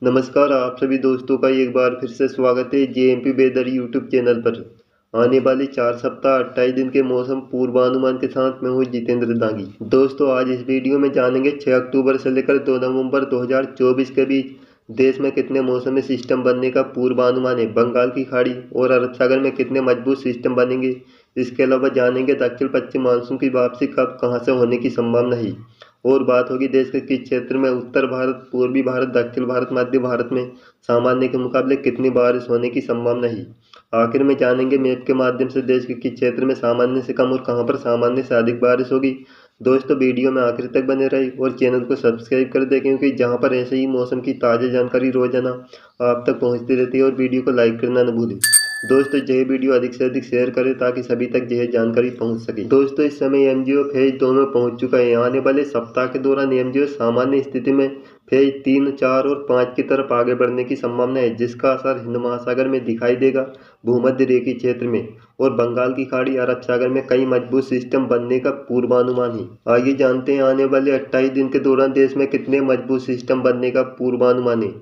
नमस्कार, आप सभी दोस्तों का एक बार फिर से स्वागत है जेएमपी वेदर यूट्यूब चैनल पर। आने वाले 4 सप्ताह 28 दिन के मौसम पूर्वानुमान के साथ मैं हूँ जितेंद्र दांगी। दोस्तों, आज इस वीडियो में जानेंगे 6 अक्टूबर से लेकर 2 नवंबर 2024 के बीच देश में कितने मौसमी सिस्टम बनने का पूर्वानुमान है, बंगाल की खाड़ी और अरब सागर में कितने मजबूत सिस्टम बनेंगे। इसके अलावा जानेंगे दक्षिण पश्चिम मानसून की वापसी कब कहाँ से होने की संभावना है, और बात होगी देश के किस क्षेत्र में उत्तर भारत, पूर्वी भारत, दक्षिण भारत, मध्य भारत में सामान्य के मुकाबले कितनी बारिश होने की संभावना है। आखिर में जानेंगे मैप के माध्यम से देश के किस क्षेत्र में सामान्य से कम और कहां पर सामान्य से अधिक बारिश होगी। दोस्तों, वीडियो में आखिर तक बने रहे और चैनल को सब्सक्राइब कर दें, क्योंकि जहां पर ऐसे ही मौसम की ताज़ा जानकारी रोजाना आप तक पहुंचती रहती है। और वीडियो को लाइक करना न भूलें। दोस्तों, यह वीडियो अधिक से अधिक शेयर करें ताकि सभी तक यह जानकारी पहुंच सके। दोस्तों, इस समय एमजीओ फेज 2 में पहुंच चुका है। आने वाले सप्ताह के दौरान एमजीओ सामान्य स्थिति में फेज 3, 4 और 5 की तरफ आगे बढ़ने की संभावना है, जिसका असर हिंद महासागर में दिखाई देगा, भूमध्य रेखीय क्षेत्र में और बंगाल की खाड़ी, अरब सागर में कई मजबूत सिस्टम बनने का पूर्वानुमान है। आइए जानते हैं आने वाले 28 दिन के दौरान देश में कितने मजबूत सिस्टम बनने का पूर्वानुमान है।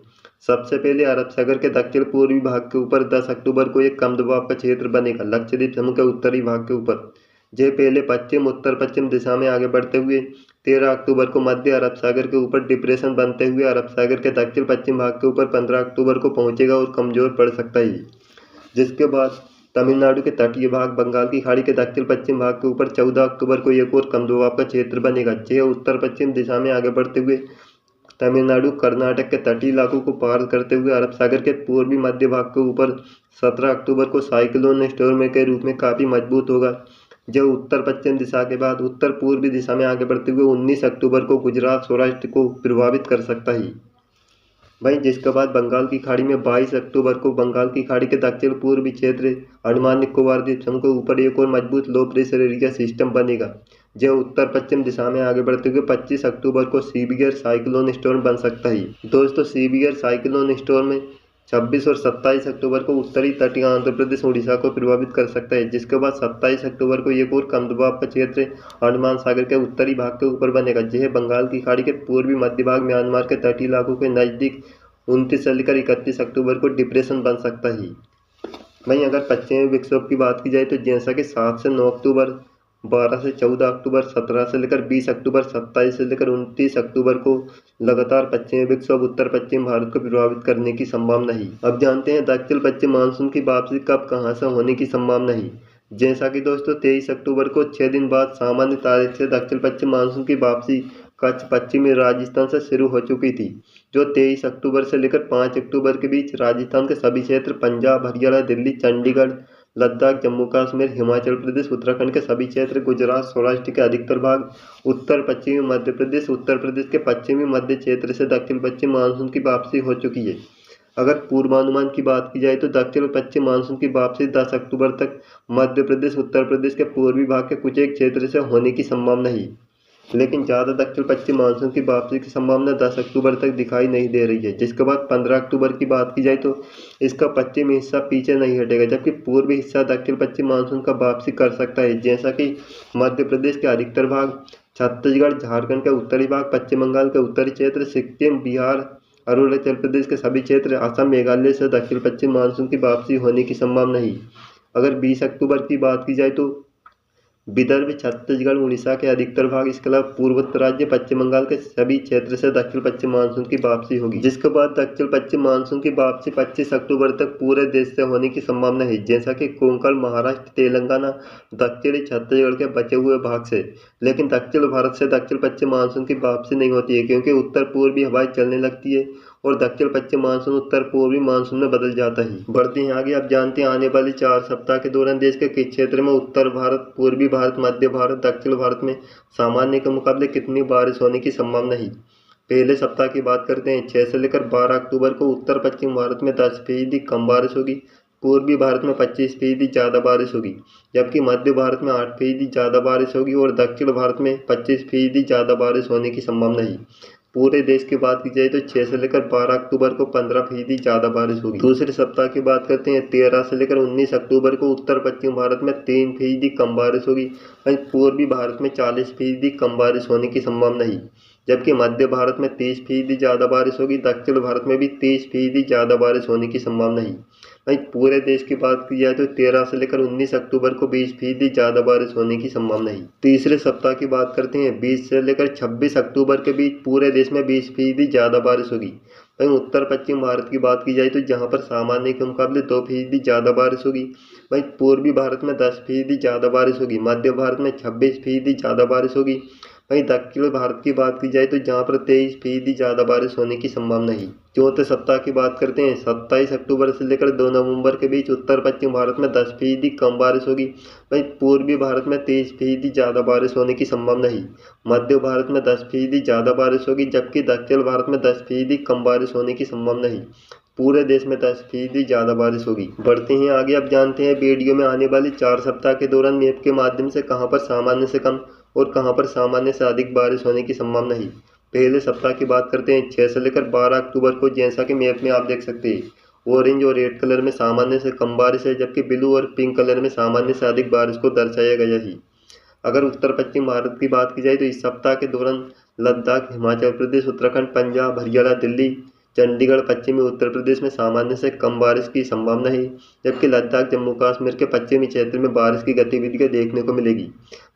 सबसे पहले अरब सागर के दक्षिण पूर्वी भाग के ऊपर 10 अक्टूबर को एक कम दबाव का क्षेत्र बनेगा लक्षद्वीप समूह के उत्तरी भाग के ऊपर। यह पहले पश्चिम उत्तर पश्चिम दिशा में आगे बढ़ते हुए 13 अक्टूबर को मध्य अरब सागर के ऊपर डिप्रेशन बनते हुए अरब सागर के दक्षिण पश्चिम भाग के ऊपर 15 अक्टूबर को पहुंचेगा और कमजोर पड़ सकता है। जिसके बाद तमिलनाडु के तटीय भाग, बंगाल की खाड़ी के दक्षिण पश्चिम भाग के ऊपर 14 अक्टूबर को एक और कम दबाव का क्षेत्र बनेगा। यह उत्तर पश्चिम दिशा में आगे बढ़ते हुए तमिलनाडु, कर्नाटक के तटीय इलाकों को पार करते हुए अरब सागर के पूर्वी मध्य भाग के ऊपर 17 अक्टूबर को साइक्लोन स्टॉर्म के रूप में काफ़ी मजबूत होगा, जो उत्तर पश्चिम दिशा के बाद उत्तर पूर्वी दिशा में आगे बढ़ते हुए 19 अक्टूबर को गुजरात, सौराष्ट्र को प्रभावित कर सकता है। वहीं जिसके बाद बंगाल की खाड़ी में 22 अक्टूबर को बंगाल की खाड़ी के दक्षिण पूर्वी क्षेत्र अंडमान निकोबार द्वीप समूह के ऊपर एक और मजबूत लो प्रेशर एरिया सिस्टम बनेगा, जो उत्तर पश्चिम दिशा में आगे बढ़ते हुए 25 अक्टूबर को सीवियर साइक्लोन स्टॉर्म बन सकता है। दोस्तों, सीवियर साइक्लोन स्टॉर्म 26 और 27 अक्टूबर को उत्तरी तटीय आंध्र प्रदेश, उड़ीसा को प्रभावित कर सकता है। जिसके बाद 27 अक्टूबर को एक और कम दबाव का क्षेत्र अंडमान सागर के उत्तरी भाग के ऊपर बनेगा, यह बंगाल की खाड़ी के पूर्वी मध्य भाग, म्यांमार के तटीय इलाकों के नज़दीक 29 से लेकर 31 अक्टूबर को डिप्रेशन बन सकता है। वहीं अगर पश्चिमी विक्षोभ की बात की जाए तो जैसा कि 7 से 9 अक्टूबर, 12 से 14 अक्टूबर, 17 से लेकर 20 अक्टूबर, 27 से लेकर 29 अक्टूबर को लगातार पश्चिमी विक्षोभ उत्तर पश्चिम भारत को प्रभावित करने की संभावना है। अब जानते हैं दक्षिण पश्चिम मानसून की वापसी कब कहां से होने की संभावना है। जैसा कि दोस्तों 23 अक्टूबर को 6 दिन बाद सामान्य तारीख से दक्षिण पश्चिम मानसून की वापसी कच्छ, पश्चिमी राजस्थान से शुरू हो चुकी थी, जो 23 अक्टूबर से लेकर 5 अक्टूबर के बीच राजस्थान के सभी क्षेत्र, पंजाब, हरियाणा, दिल्ली, चंडीगढ़, लद्दाख, जम्मू कश्मीर, हिमाचल प्रदेश, उत्तराखंड के सभी क्षेत्र, गुजरात, सौराष्ट्र के अधिकतर भाग, उत्तर पश्चिमी मध्य प्रदेश, उत्तर प्रदेश के पश्चिमी मध्य क्षेत्र से दक्षिण पश्चिम मानसून की वापसी हो चुकी है। अगर पूर्वानुमान की बात की जाए तो दक्षिण पश्चिम मानसून की वापसी 10 अक्टूबर तक मध्य प्रदेश, उत्तर प्रदेश के पूर्वी भाग के कुछ एक क्षेत्र से होने की संभावना है, लेकिन ज़्यादा दक्षिण पश्चिम मानसून की वापसी की संभावना 10 अक्टूबर तक दिखाई नहीं दे रही है। जिसके बाद 15 अक्टूबर की बात की जाए तो इसका पश्चिमी हिस्सा पीछे नहीं हटेगा, जबकि पूर्वी हिस्सा दक्षिण पश्चिम मानसून का वापसी कर सकता है, जैसा कि मध्य प्रदेश के अधिकतर भाग, छत्तीसगढ़, झारखंड के उत्तरी भाग, पश्चिम बंगाल के उत्तरी क्षेत्र, सिक्किम, बिहार, अरुणाचल प्रदेश के सभी क्षेत्र, असम, मेघालय से दक्षिण पश्चिम मानसून की वापसी होने की संभावना है। अगर 20 अक्टूबर की बात की जाए तो विदर्भ, छत्तीसगढ़, उड़ीसा के अधिकतर भाग, इसके अलावा पूर्वोत्तर राज्य, पश्चिम बंगाल के सभी क्षेत्र से दक्षिण पश्चिम मानसून की वापसी होगी। जिसके बाद दक्षिण पश्चिम मानसून की वापसी 25 अक्टूबर तक पूरे देश से होने की संभावना है, जैसा कि कोंकण, महाराष्ट्र, तेलंगाना, दक्षिणी छत्तीसगढ़ के बचे हुए भाग से। लेकिन दक्षिण भारत से दक्षिण पश्चिम मानसून की वापसी नहीं होती है, क्योंकि उत्तर पूर्वी हवाएं चलने लगती है और दक्षिण पश्चिम मानसून उत्तर पूर्वी मानसून में बदल जाता है। बढ़ते हैं आगे। अब जानते हैं आने वाले 4 सप्ताह के दौरान देश के किस क्षेत्र में उत्तर भारत, पूर्वी भारत, मध्य भारत, दक्षिण भारत में सामान्य के मुकाबले कितनी बारिश होने की संभावना है। पहले सप्ताह की बात करते हैं। 6 से लेकर 12 अक्टूबर को उत्तर पश्चिम भारत में 10% कम बारिश होगी, पूर्वी भारत में 25% ज़्यादा बारिश होगी, जबकि मध्य भारत में 8% ज़्यादा बारिश होगी और दक्षिण भारत में 25% ज़्यादा बारिश होने की संभावना है। पूरे देश की बात की जाए तो 6 से लेकर 12 अक्टूबर को 15% ज़्यादा बारिश होगी। दूसरे सप्ताह की बात करते हैं। 13 से लेकर 19 अक्टूबर को उत्तर पश्चिम भारत में 3% कम बारिश होगी, वहीं पूर्वी भारत में 40% कम बारिश होने की संभावना है। जबकि मध्य भारत में 30% ज़्यादा बारिश होगी। दक्षिण भारत में भी 30% ज़्यादा बारिश होने की संभावना है। वहीं पूरे देश की बात की जाए तो 13 से लेकर 19 अक्टूबर को 20% ज़्यादा बारिश होने की संभावना है। तीसरे सप्ताह की बात करते हैं, 20 से लेकर 26 अक्टूबर के बीच पूरे देश में 20% ज़्यादा बारिश होगी। वहीं उत्तर पश्चिम भारत की बात की जाए तो जहां पर सामान्य के मुकाबले 2% ज़्यादा बारिश होगी। वहीं पूर्वी भारत में 10% ज़्यादा बारिश होगी। मध्य भारत में 26% ज़्यादा बारिश होगी। वहीं दक्षिण भारत की बात की जाए तो जहां पर 23% ज़्यादा बारिश होने की संभावना है। चौथे सप्ताह की बात करते हैं, 27 अक्टूबर से लेकर 2 नवंबर के बीच उत्तर पश्चिम भारत में 10% कम बारिश होगी। वहीं पूर्वी भारत में 23% ज़्यादा बारिश होने की संभावना है। मध्य भारत में 10% ज़्यादा बारिश होगी, जबकि दक्षिण भारत में 10% कम बारिश होने की संभावना है। पूरे देश में 10% ज़्यादा बारिश होगी। बढ़ते हैं आगे, अब जानते हैं वीडियो में आने वाली 4 सप्ताह के दौरान मैप के माध्यम से कहां पर सामान्य से कम और कहां पर सामान्य से अधिक बारिश होने की संभावना है। पहले सप्ताह की बात करते हैं, 6 से लेकर 12 अक्टूबर को। जैसा कि मैप में आप देख सकते हैं, ऑरेंज और रेड कलर में सामान्य से कम बारिश है, जबकि ब्लू और पिंक कलर में सामान्य से अधिक बारिश को दर्शाया गया है। अगर उत्तर पश्चिम भारत की बात की जाए तो इस सप्ताह के दौरान लद्दाख, हिमाचल प्रदेश, उत्तराखंड, पंजाब, हरियाणा, दिल्ली, चंडीगढ़, पश्चिमी उत्तर प्रदेश में सामान्य से कम बारिश की संभावना है, जबकि लद्दाख, जम्मू कश्मीर के पश्चिमी क्षेत्र में बारिश की गतिविधियां देखने को मिलेगी।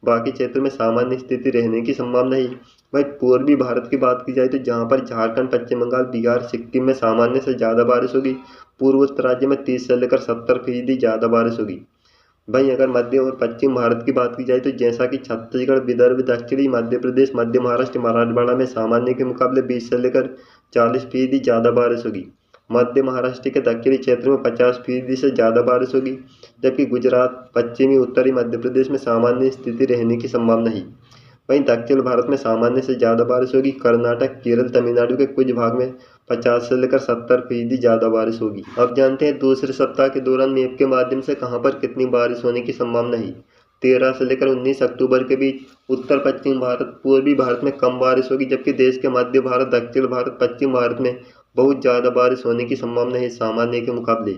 बाकी क्षेत्र में सामान्य स्थिति रहने की संभावना है। वहीं पूर्वी भारत की बात की जाए तो जहां पर झारखंड, पश्चिम बंगाल, बिहार, सिक्किम में सामान्य से ज़्यादा बारिश होगी। पूर्वोत्तर राज्य में 30 से लेकर 70% ज़्यादा बारिश होगी। वहीं अगर मध्य और पश्चिम भारत की बात की जाए तो जैसा कि छत्तीसगढ़, विदर्भ, दक्षिणी मध्य प्रदेश, मध्य महाराष्ट्र, मराठवाड़ा में सामान्य के मुकाबले 20 से लेकर 40% ज़्यादा बारिश होगी। मध्य महाराष्ट्र के दक्षिणी क्षेत्र में 50% से ज़्यादा बारिश होगी, जबकि गुजरात, पश्चिमी उत्तरी मध्य प्रदेश में सामान्य स्थिति रहने की संभावना है। वहीं दक्षिण भारत में सामान्य से ज़्यादा बारिश होगी। कर्नाटक, केरल, तमिलनाडु के कुछ भाग में 50 से लेकर 70% ज़्यादा बारिश होगी। अब जानते हैं दूसरे सप्ताह के दौरान मैप के माध्यम से कहां पर कितनी बारिश होने की संभावना है। 13 से लेकर 19 अक्टूबर के बीच उत्तर पश्चिम भारत, पूर्वी भारत में कम बारिश होगी, जबकि देश के मध्य भारत, दक्षिण भारत, पश्चिम भारत में बहुत ज़्यादा बारिश होने की संभावना है सामान्य के मुकाबले।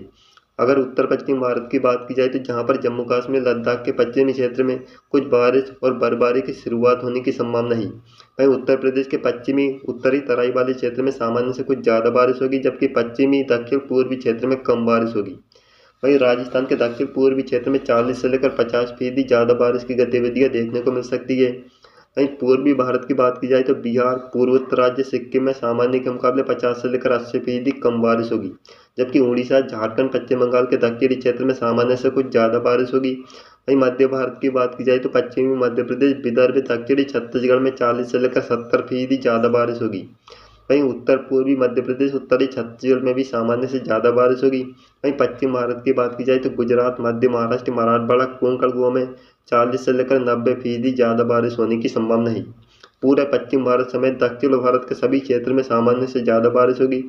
अगर उत्तर पश्चिम भारत की बात की जाए तो जहां पर जम्मू कश्मीर, लद्दाख के पश्चिमी क्षेत्र में कुछ बारिश और बर्फबारी की शुरुआत होने की संभावना है। वहीं उत्तर प्रदेश के पश्चिमी उत्तरी तराई वाले क्षेत्र में सामान्य से कुछ ज़्यादा बारिश होगी, जबकि पश्चिमी दक्षिण पूर्वी क्षेत्र में कम बारिश होगी। वहीं राजस्थान के दक्षिण पूर्वी क्षेत्र में 40 से लेकर 50% ज़्यादा बारिश की गतिविधियां देखने को मिल सकती है। वहीं पूर्वी भारत की बात की जाए तो बिहार, पूर्वोत्तर राज्य, सिक्किम में सामान्य के मुकाबले 50 से लेकर 80% कम बारिश होगी, जबकि उड़ीसा, झारखंड, पश्चिम बंगाल के दक्षिणी क्षेत्र में सामान्य से कुछ ज़्यादा बारिश होगी। वहीं मध्य भारत की बात की जाए तो पश्चिमी मध्य प्रदेश, विदर्भ, दक्षिणी छत्तीसगढ़ में 40 से लेकर 70% ज़्यादा बारिश होगी। वहीं उत्तर पूर्वी मध्य प्रदेश, उत्तरी छत्तीसगढ़ में भी सामान्य से ज़्यादा बारिश होगी। वहीं पश्चिम भारत की बात की जाए तो गुजरात, मध्य महाराष्ट्र, मराठवाड़ा, कोंकण, गोवा में 40 से लेकर 90% ज़्यादा बारिश होने की संभावना है। पूरे पश्चिम भारत समेत दक्षिण भारत के सभी क्षेत्र में सामान्य से ज़्यादा बारिश होगी।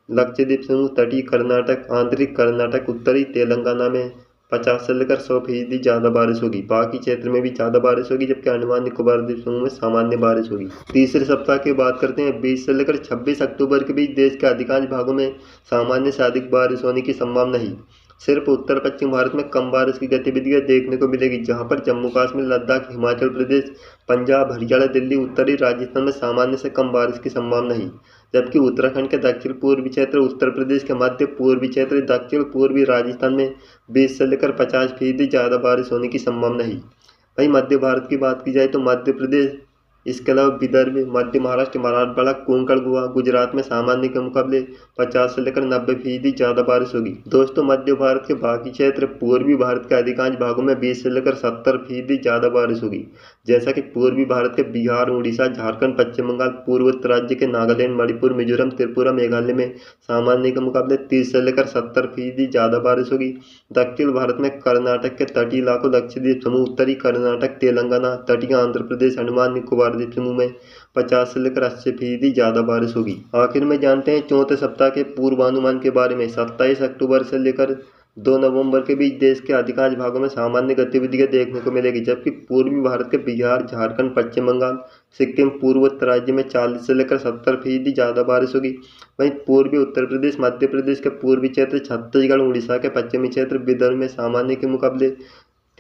लक्षद्वीप समूह, तटीय कर्नाटक, आंतरिक कर्नाटक, उत्तरी तेलंगाना में 50 से लेकर 100% ज़्यादा बारिश होगी। बाकी क्षेत्र में भी ज़्यादा बारिश होगी, जबकि अंडमान निकोबार द्वीप समूह में सामान्य बारिश होगी। तीसरे सप्ताह की बात करते हैं, 20 से लेकर 26 अक्टूबर के बीच देश के अधिकांश भागों में सामान्य से अधिक बारिश होने की संभावना है। सिर्फ उत्तर पश्चिम भारत में कम बारिश की गतिविधियां देखने को मिलेगी, जहां पर जम्मू कश्मीर, लद्दाख, हिमाचल प्रदेश, पंजाब, हरियाणा, दिल्ली, उत्तरी राजस्थान में सामान्य से कम बारिश की संभावना है। जबकि उत्तराखंड के दक्षिण पूर्वी क्षेत्र, उत्तर प्रदेश के मध्य पूर्वी क्षेत्र, दक्षिण पूर्वी राजस्थान में 20 से लेकर 50% ज़्यादा बारिश होने की संभावना है। वहीं मध्य भारत की बात की जाए तो मध्य प्रदेश, इसके अलावा विदर्भ, मध्य महाराष्ट्र, मराठवाड़ा, कोंकण, गोवा, गुजरात में सामान्य के मुकाबले 50 से लेकर 90% ज़्यादा बारिश होगी। दोस्तों, मध्य भारत के बाकी क्षेत्र, पूर्वी भारत के अधिकांश भागों में 20 से लेकर 70% ज़्यादा बारिश होगी। जैसा कि पूर्वी भारत के बिहार, उड़ीसा, झारखंड, पश्चिम बंगाल, पूर्वोत्तर राज्य के नागालैंड, मणिपुर, मिजोरम, त्रिपुरा, मेघालय में सामान्य के मुकाबले 30 से लेकर 70% ज़्यादा बारिश होगी। दक्षिण भारत में कर्नाटक के तटीय इलाकों, लक्षद्वीप समूह, उत्तरी कर्नाटक, तेलंगाना, तटीय आंध्र प्रदेश, अंडमान निकोबार द्वीप समूह में 50 से लेकर 80% ज़्यादा बारिश होगी। आखिर में जानते हैं चौथे सप्ताह के पूर्वानुमान के बारे में। 27 अक्टूबर से लेकर 2 नवंबर के बीच देश के अधिकांश भागों में सामान्य गतिविधियां देखने को मिलेगी, जबकि पूर्वी भारत के बिहार, झारखंड, पश्चिम बंगाल, सिक्किम, पूर्वोत्तर राज्य में 40 से लेकर 70% ज़्यादा बारिश होगी। वहीं पूर्वी उत्तर प्रदेश, मध्य प्रदेश के पूर्वी क्षेत्र, छत्तीसगढ़, उड़ीसा के पश्चिमी क्षेत्र, विदर्भ में सामान्य के मुकाबले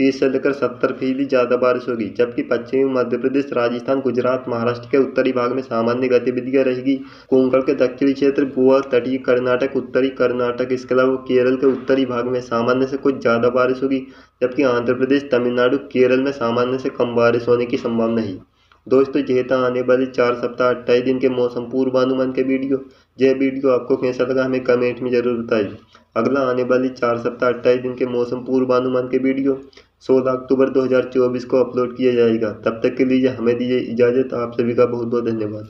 30 से लेकर 70% ज़्यादा बारिश होगी, जबकि पश्चिमी मध्य प्रदेश, राजस्थान, गुजरात, महाराष्ट्र के उत्तरी भाग में सामान्य गतिविधियां रहेगी। कोंकण के दक्षिणी क्षेत्र, गोवा, तटीय कर्नाटक, उत्तरी कर्नाटक, इसके अलावा केरल के उत्तरी भाग में सामान्य से कुछ ज़्यादा बारिश होगी, जबकि आंध्र प्रदेश, तमिलनाडु, केरल में सामान्य से कम बारिश होने की संभावना है। दोस्तों, यह था आने वाले 4 सप्ताह 28 दिन के मौसम पूर्वानुमान के वीडियो। यह वीडियो आपको कैसा लगा हमें कमेंट में जरूर बताइए। अगला आने वाली 4 सप्ताह 28 दिन के मौसम पूर्वानुमान के वीडियो 16 अक्टूबर 2024 को अपलोड किया जाएगा। तब तक के लिए हमें दीजिए इजाज़त। आप सभी का बहुत बहुत धन्यवाद।